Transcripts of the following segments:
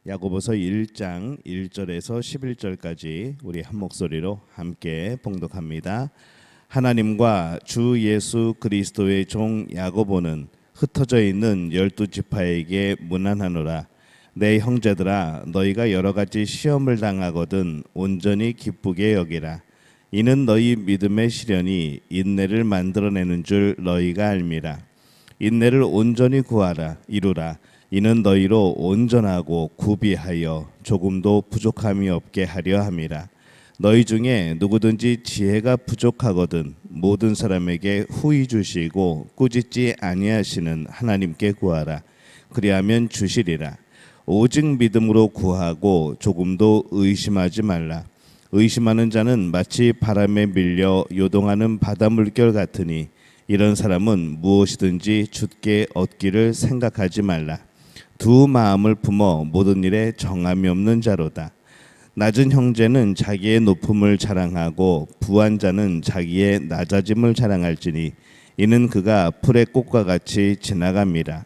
야고보서 1장 1절에서 11절까지 우리 한 목소리로 함께 봉독합니다. 하나님과 주 예수 그리스도의 종 야고보는 흩어져 있는 12지파에게 문안하노라. 내 형제들아, 너희가 여러 가지 시험을 당하거든 온전히 기쁘게 여기라. 이는 너희 믿음의 시련이 인내를 만들어내는 줄 너희가 알미라. 인내를 온전히 구하라 이루라. 이는 너희로 온전하고 구비하여 조금도 부족함이 없게 하려 함이라. 너희 중에 누구든지 지혜가 부족하거든 모든 사람에게 후히 주시고 꾸짖지 아니하시는 하나님께 구하라. 그리하면 주시리라. 오직 믿음으로 구하고 조금도 의심하지 말라. 의심하는 자는 마치 바람에 밀려 요동하는 바다 물결 같으니 이런 사람은 무엇이든지 주께 얻기를 생각하지 말라. 두 마음을 품어 모든 일에 정함이 없는 자로다. 낮은 형제는 자기의 높음을 자랑하고 부한 자는 자기의 낮아짐을 자랑할지니 이는 그가 풀의 꽃과 같이 지나갑니다.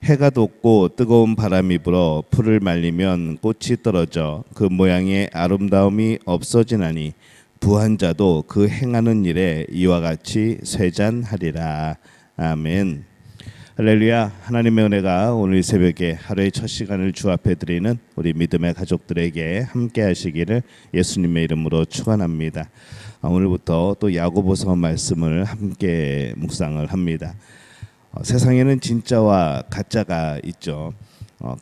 해가 돋고 뜨거운 바람이 불어 풀을 말리면 꽃이 떨어져 그 모양의 아름다움이 없어지나니 부한 자도 그 행하는 일에 이와 같이 쇠잔하리라. 아멘. 할렐루야. 하나님의 은혜가 오늘 새벽에 하루의 첫 시간을 주 앞에 드리는 우리 믿음의 가족들에게 함께 하시기를 예수님의 이름으로 축원합니다. 오늘부터 또 야고보서 말씀을 함께 묵상을 합니다. 세상에는 진짜와 가짜가 있죠.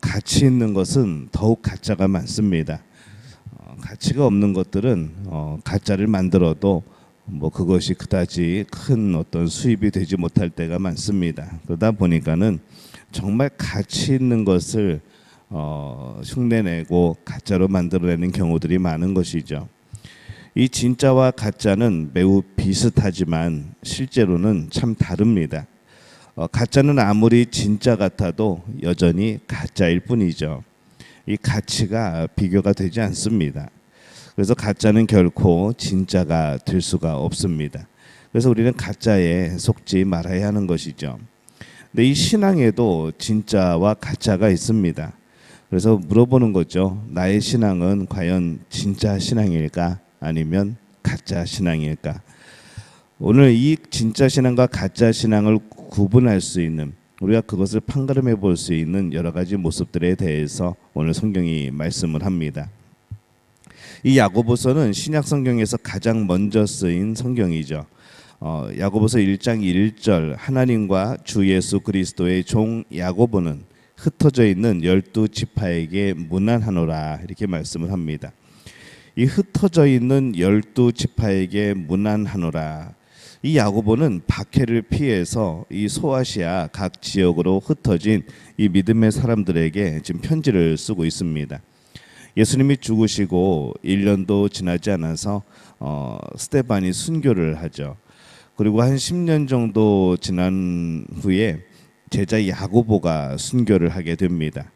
가치 있는 것은 더욱 가짜가 많습니다. 가치가 없는 것들은 가짜를 만들어도 그것이 그다지 큰 어떤 수입이 되지 못할 때가 많습니다. 그러다 보니까는 정말 가치 있는 것을 흉내내고 가짜로 만들어내는 경우들이 많은 것이죠. 이 진짜와 가짜는 매우 비슷하지만 실제로는 참 다릅니다. 가짜는 아무리 진짜 같아도 여전히 가짜일 뿐이죠. 이 가치가 비교가 되지 않습니다. 그래서 가짜는 결코 진짜가 될 수가 없습니다. 그래서 우리는 가짜에 속지 말아야 하는 것이죠. 근데 이 신앙에도 진짜와 가짜가 있습니다. 그래서 물어보는 거죠. 나의 신앙은 과연 진짜 신앙일까? 아니면 가짜 신앙일까? 오늘 이 진짜 신앙과 가짜 신앙을 구분할 수 있는, 우리가 그것을 판가름해 볼 수 있는 여러 가지 모습들에 대해서 오늘 성경이 말씀을 합니다. 이 야고보서는 신약 성경에서 가장 먼저 쓰인 성경이죠. 야고보서 1장 1절 하나님과 주 예수 그리스도의 종 야고보는 흩어져 있는 12지파에게 문안하노라 이렇게 말씀을 합니다. 이 흩어져 있는 12지파에게 문안하노라. 이 야고보는 박해를 피해서 이 소아시아 각 지역으로 흩어진 이 믿음의 사람들에게 지금 편지를 쓰고 있습니다. 예수님이 죽으시고 1년도 지나지 않아서 스데반이 순교를 하죠. 그리고 한 10년 정도 지난 후에 제자 야고보가 순교를 하게 됩니다.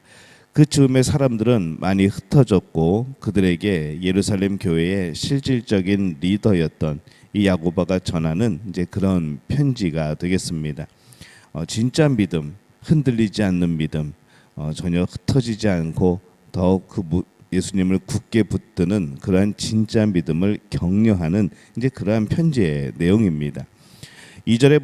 그 즈음에 사람들은 많이 흩어졌고 그들에게 예루살렘 교회의 실질적인 리더였던 이 야고보가 전하는 이제 그런 편지가 되겠습니다. 진짜 믿음, 흔들리지 않는 믿음, 전혀 흩어지지 않고 더욱 예수님을 굳게 붙드는 그러한 진짜 믿음을 격려하는 이제 그러한 편지의 내용입니다. 2절에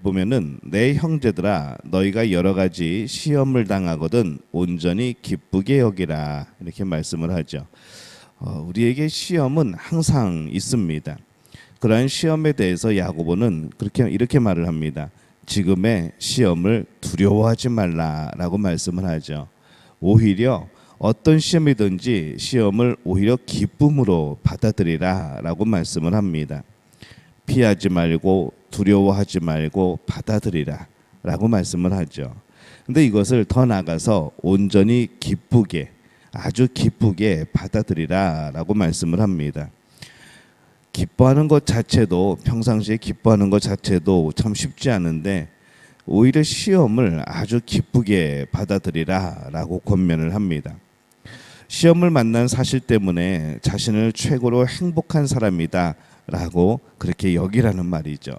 보면은 내 형제들아, 너희가 여러 가지 시험을 당하거든 온전히 기쁘게 여기라 이렇게 말씀을 하죠. 우리에게 시험은 항상 있습니다. 그러한 시험에 대해서 야고보는 이렇게 말을 합니다. 지금의 시험을 두려워하지 말라라고 말씀을 하죠. 오히려 어떤 시험이든지 시험을 오히려 기쁨으로 받아들이라 라고 말씀을 합니다. 피하지 말고 두려워하지 말고 받아들이라 라고 말씀을 하죠. 근데 이것을 더 나아가서 온전히 기쁘게, 아주 기쁘게 받아들이라 라고 말씀을 합니다. 기뻐하는 것 자체도, 평상시에 기뻐하는 것 자체도 참 쉽지 않은데 오히려 시험을 아주 기쁘게 받아들이라 라고 권면을 합니다. 시험을 만난 사실 때문에 자신을 최고로 행복한 사람이다 라고 그렇게 여기라는 말이죠.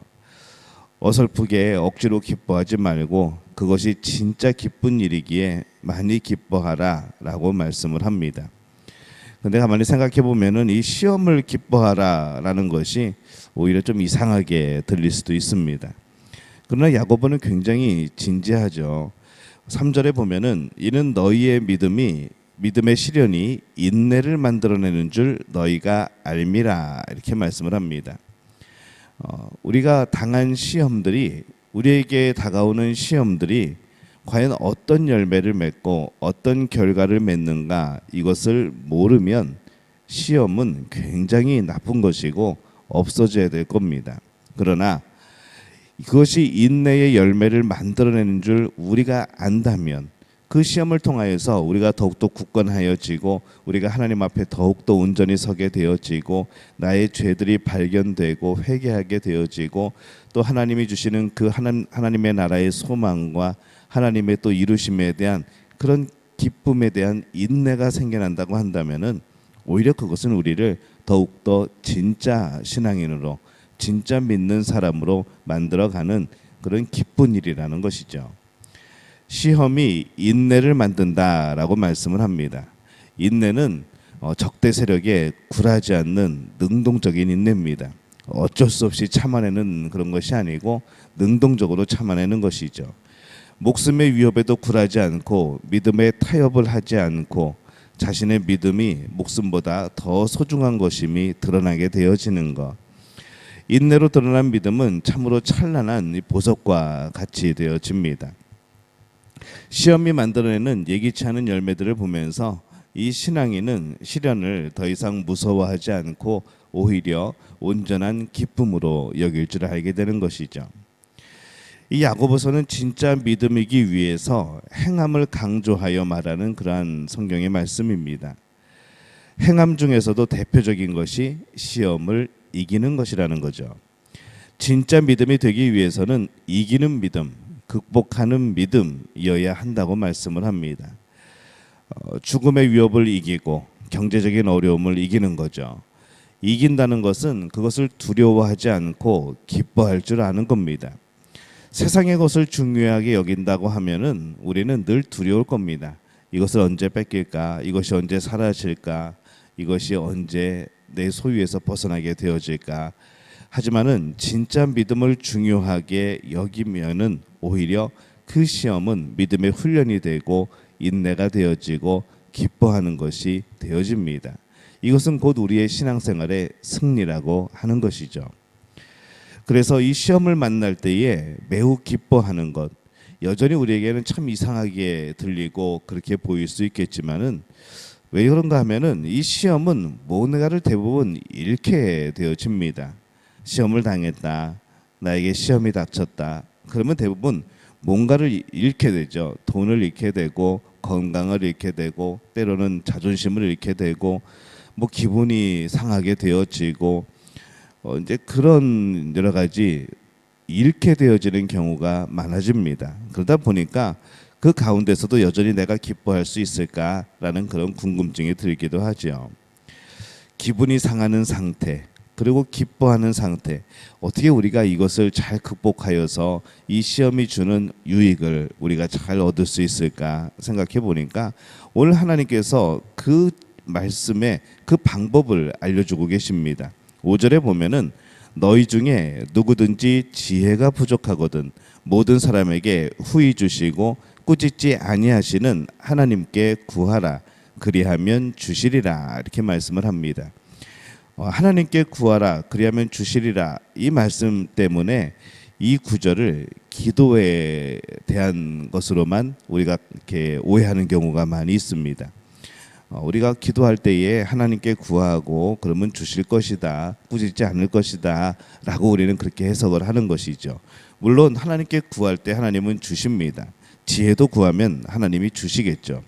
어설프게 억지로 기뻐하지 말고 그것이 진짜 기쁜 일이기에 많이 기뻐하라라고 말씀을 합니다. 근데 가만히 생각해 보면은 이 시험을 기뻐하라라는 것이 오히려 좀 이상하게 들릴 수도 있습니다. 그러나 야고보는 굉장히 진지하죠. 3절에 보면은 이는 너희의 믿음의 시련이 인내를 만들어내는 줄 너희가 알미라 이렇게 말씀을 합니다. 우리가 당한 시험들이 우리에게 다가오는 시험들이 과연 어떤 열매를 맺고 어떤 결과를 맺는가 이것을 모르면 시험은 굉장히 나쁜 것이고 없어져야 될 겁니다. 그러나 그것이 인내의 열매를 만들어내는 줄 우리가 안다면 그 시험을 통하여서 우리가 더욱더 굳건하여지고 우리가 하나님 앞에 더욱더 온전히 서게 되어지고 나의 죄들이 발견되고 회개하게 되어지고 또 하나님이 주시는 그 하나님의 나라의 소망과 하나님의 또 이루심에 대한 그런 기쁨에 대한 인내가 생겨난다고 한다면은 오히려 그것은 우리를 더욱더 진짜 신앙인으로 진짜 믿는 사람으로 만들어가는 그런 기쁜 일이라는 것이죠. 시험이 인내를 만든다라고 말씀을 합니다. 인내는 적대 세력에 굴하지 않는 능동적인 인내입니다. 어쩔 수 없이 참아내는 그런 것이 아니고 능동적으로 참아내는 것이죠. 목숨의 위협에도 굴하지 않고 믿음에 타협을 하지 않고 자신의 믿음이 목숨보다 더 소중한 것임이 드러나게 되어지는 것. 인내로 드러난 믿음은 참으로 찬란한 보석과 같이 되어집니다. 시험이 만들어내는 예기치 않은 열매들을 보면서 이 신앙인은 시련을 더 이상 무서워하지 않고 오히려 온전한 기쁨으로 여길 줄 알게 되는 것이죠. 이 야고보서는 진짜 믿음이기 위해서 행함을 강조하여 말하는 그러한 성경의 말씀입니다. 행함 중에서도 대표적인 것이 시험을 이기는 것이라는 거죠. 진짜 믿음이 되기 위해서는 이기는 믿음, 극복하는 믿음이어야 한다고 말씀을 합니다. 죽음의 위협을 이기고 경제적인 어려움을 이기는 거죠. 이긴다는 것은 그것을 두려워하지 않고 기뻐할 줄 아는 겁니다. 세상의 것을 중요하게 여긴다고 하면은 우리는 늘 두려울 겁니다. 이것을 언제 뺏길까? 이것이 언제 사라질까? 이것이 언제 내 소유에서 벗어나게 되어질까? 하지만은 진짜 믿음을 중요하게 여기면은 오히려 그 시험은 믿음의 훈련이 되고 인내가 되어지고 기뻐하는 것이 되어집니다. 이것은 곧 우리의 신앙생활의 승리라고 하는 것이죠. 그래서 이 시험을 만날 때에 매우 기뻐하는 것, 여전히 우리에게는 참 이상하게 들리고 그렇게 보일 수 있겠지만은 왜 그런가 하면은 이 시험은 뭔가를 대부분 잃게 되어집니다. 시험을 당했다, 나에게 시험이 닥쳤다, 그러면 대부분 뭔가를 잃게 되죠. 돈을 잃게 되고 건강을 잃게 되고 때로는 자존심을 잃게 되고 뭐 기분이 상하게 되어지고 이제 그런 여러 가지 잃게 되어지는 경우가 많아집니다. 그러다 보니까 그 가운데서도 여전히 내가 기뻐할 수 있을까라는 그런 궁금증이 들기도 하죠. 기분이 상하는 상태, 그리고 기뻐하는 상태, 어떻게 우리가 이것을 잘 극복하여서 이 시험이 주는 유익을 우리가 잘 얻을 수 있을까 생각해 보니까 오늘 하나님께서 그 말씀에 그 방법을 알려주고 계십니다. 5절에 보면은 너희 중에 누구든지 지혜가 부족하거든 모든 사람에게 후히 주시고 꾸짖지 아니하시는 하나님께 구하라 그리하면 주시리라 이렇게 말씀을 합니다. 하나님께 구하라 그리하면 주시리라 이 말씀 때문에 이 구절을 기도에 대한 것으로만 우리가 이렇게 오해하는 경우가 많이 있습니다. 우리가 기도할 때에 하나님께 구하고 그러면 주실 것이다, 꾸짖지 않을 것이다 라고 우리는 그렇게 해석을 하는 것이죠. 물론 하나님께 구할 때 하나님은 주십니다. 지혜도 구하면 하나님이 주시겠죠.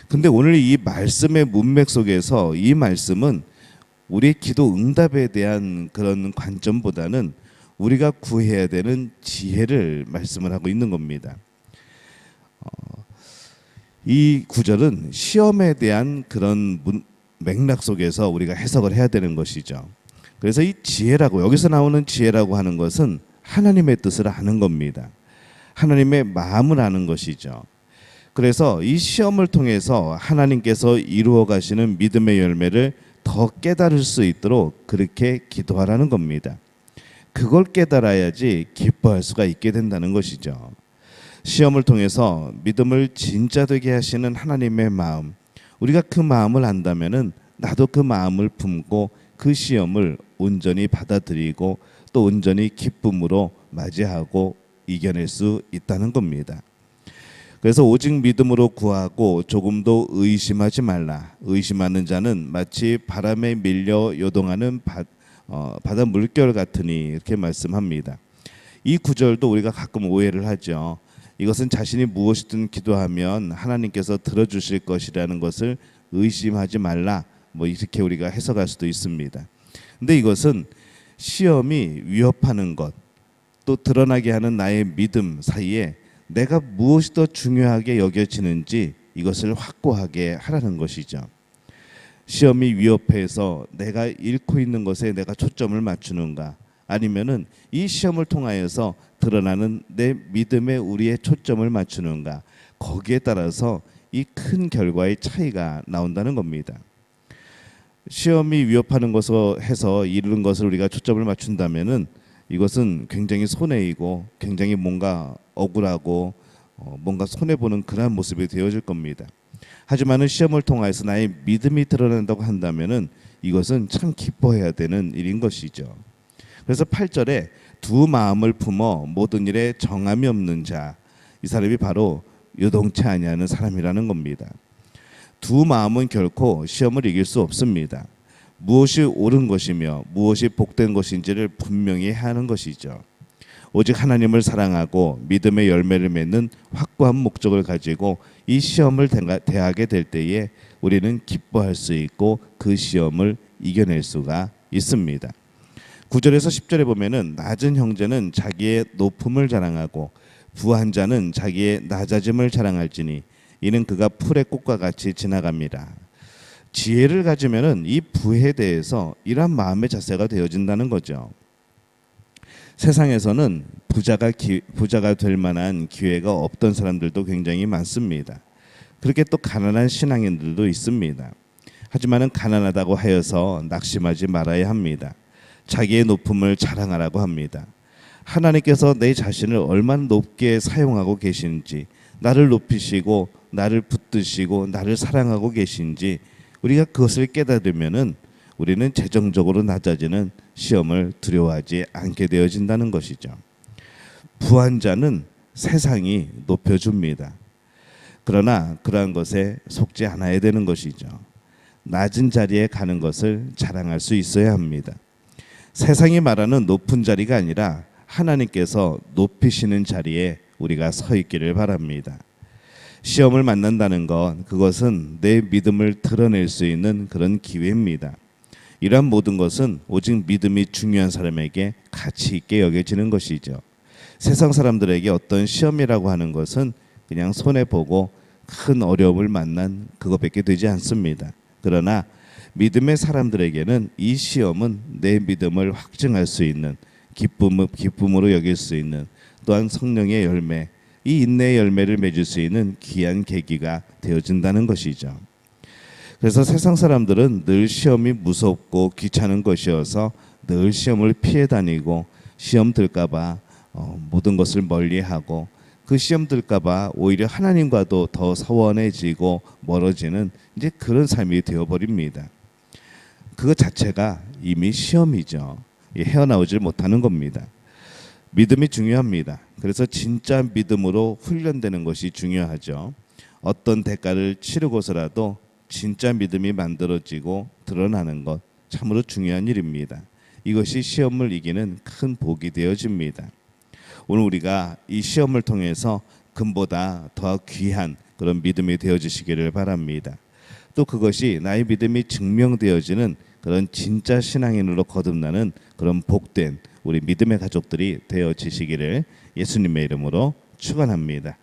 근데 오늘 이 말씀의 문맥 속에서 이 말씀은 우리의 기도 응답에 대한 그런 관점보다는 우리가 구해야 되는 지혜를 말씀을 하고 있는 겁니다. 이 구절은 시험에 대한 그런 맥락 속에서 우리가 해석을 해야 되는 것이죠. 그래서 이 지혜라고 여기서 나오는 지혜라고 하는 것은 하나님의 뜻을 아는 겁니다. 하나님의 마음을 아는 것이죠. 그래서 이 시험을 통해서 하나님께서 이루어 가시는 믿음의 열매를 더 깨달을 수 있도록 그렇게 기도하라는 겁니다. 그걸 깨달아야지 기뻐할 수가 있게 된다는 것이죠. 시험을 통해서 믿음을 진짜 되게 하시는 하나님의 마음, 우리가 그 마음을 안다면은 나도 그 마음을 품고 그 시험을 온전히 받아들이고 또 온전히 기쁨으로 맞이하고 이겨낼 수 있다는 겁니다. 그래서 오직 믿음으로 구하고 조금도 의심하지 말라. 의심하는 자는 마치 바람에 밀려 요동하는 바다 물결 같으니, 이렇게 말씀합니다. 이 구절도 우리가 가끔 오해를 하죠. 이것은 자신이 무엇이든 기도하면 하나님께서 들어주실 것이라는 것을 의심하지 말라, 뭐 이렇게 우리가 해석할 수도 있습니다. 근데 이것은 시험이 위협하는 것, 또 드러나게 하는 나의 믿음 사이에 내가 무엇이 더 중요하게 여겨지는지 이것을 확고하게 하라는 것이죠. 시험이 위협해서 내가 잃고 있는 것에 내가 초점을 맞추는가, 아니면은 이 시험을 통하여서 드러나는 내 믿음에 우리의 초점을 맞추는가, 거기에 따라서 이 큰 결과의 차이가 나온다는 겁니다. 시험이 위협하는 것을 해서 이루는 것을 우리가 초점을 맞춘다면은 이것은 굉장히 손해이고 굉장히 뭔가 억울하고 뭔가 손해보는 그러한 모습이 되어질 겁니다. 하지만은 시험을 통해서 나의 믿음이 드러난다고 한다면은 이것은 참 기뻐해야 되는 일인 것이죠. 그래서 8절에 두 마음을 품어 모든 일에 정함이 없는 자, 이 사람이 바로 요동치 아니하는 사람이라는 겁니다. 두 마음은 결코 시험을 이길 수 없습니다. 무엇이 옳은 것이며 무엇이 복된 것인지를 분명히 해야 하는 것이죠. 오직 하나님을 사랑하고 믿음의 열매를 맺는 확고한 목적을 가지고 이 시험을 대하게 될 때에 우리는 기뻐할 수 있고 그 시험을 이겨낼 수가 있습니다. 9절에서 10절에 보면은 낮은 형제는 자기의 높음을 자랑하고 부한 자는 자기의 낮아짐을 자랑할지니 이는 그가 풀의 꽃과 같이 지나갑니다. 지혜를 가지면은 이 부에 대해서 이러한 마음의 자세가 되어진다는 거죠. 세상에서는 부자가 될 만한 기회가 없던 사람들도 굉장히 많습니다. 그렇게 또 가난한 신앙인들도 있습니다. 하지만은 가난하다고 하여서 낙심하지 말아야 합니다. 자기의 높음을 자랑하라고 합니다. 하나님께서 내 자신을 얼마나 높게 사용하고 계시는지, 나를 높이시고 나를 붙드시고 나를 사랑하고 계신지 우리가 그것을 깨달으면은 우리는 재정적으로 낮아지는 시험을 두려워하지 않게 되어진다는 것이죠. 부한 자는 세상이 높여줍니다. 그러나 그러한 것에 속지 않아야 되는 것이죠. 낮은 자리에 가는 것을 자랑할 수 있어야 합니다. 세상이 말하는 높은 자리가 아니라 하나님께서 높이시는 자리에 우리가 서 있기를 바랍니다. 시험을 만난다는 것, 그것은 내 믿음을 드러낼 수 있는 그런 기회입니다. 이러한 모든 것은 오직 믿음이 중요한 사람에게 가치 있게 여겨지는 것이죠. 세상 사람들에게 어떤 시험이라고 하는 것은 그냥 손해보고 큰 어려움을 만난 그것밖에 되지 않습니다. 그러나 믿음의 사람들에게는 이 시험은 내 믿음을 확증할 수 있는 기쁨으로 여길 수 있는, 또한 성령의 열매, 이 인내의 열매를 맺을 수 있는 귀한 계기가 되어진다는 것이죠. 그래서 세상 사람들은 늘 시험이 무섭고 귀찮은 것이어서 늘 시험을 피해 다니고 시험 들까봐 모든 것을 멀리하고 그 시험 들까봐 오히려 하나님과도 더 서원해지고 멀어지는 이제 그런 삶이 되어버립니다. 그것 자체가 이미 시험이죠. 헤어나오질 못하는 겁니다. 믿음이 중요합니다. 그래서 진짜 믿음으로 훈련되는 것이 중요하죠. 어떤 대가를 치르고서라도 진짜 믿음이 만들어지고 드러나는 것 참으로 중요한 일입니다. 이것이 시험을 이기는 큰 복이 되어집니다. 오늘 우리가 이 시험을 통해서 금보다 더 귀한 그런 믿음이 되어지시기를 바랍니다. 또 그것이 나의 믿음이 증명되어지는 그런 진짜 신앙인으로 거듭나는 그런 복된 우리 믿음의 가족들이 되어지시기를 예수님의 이름으로 축원합니다.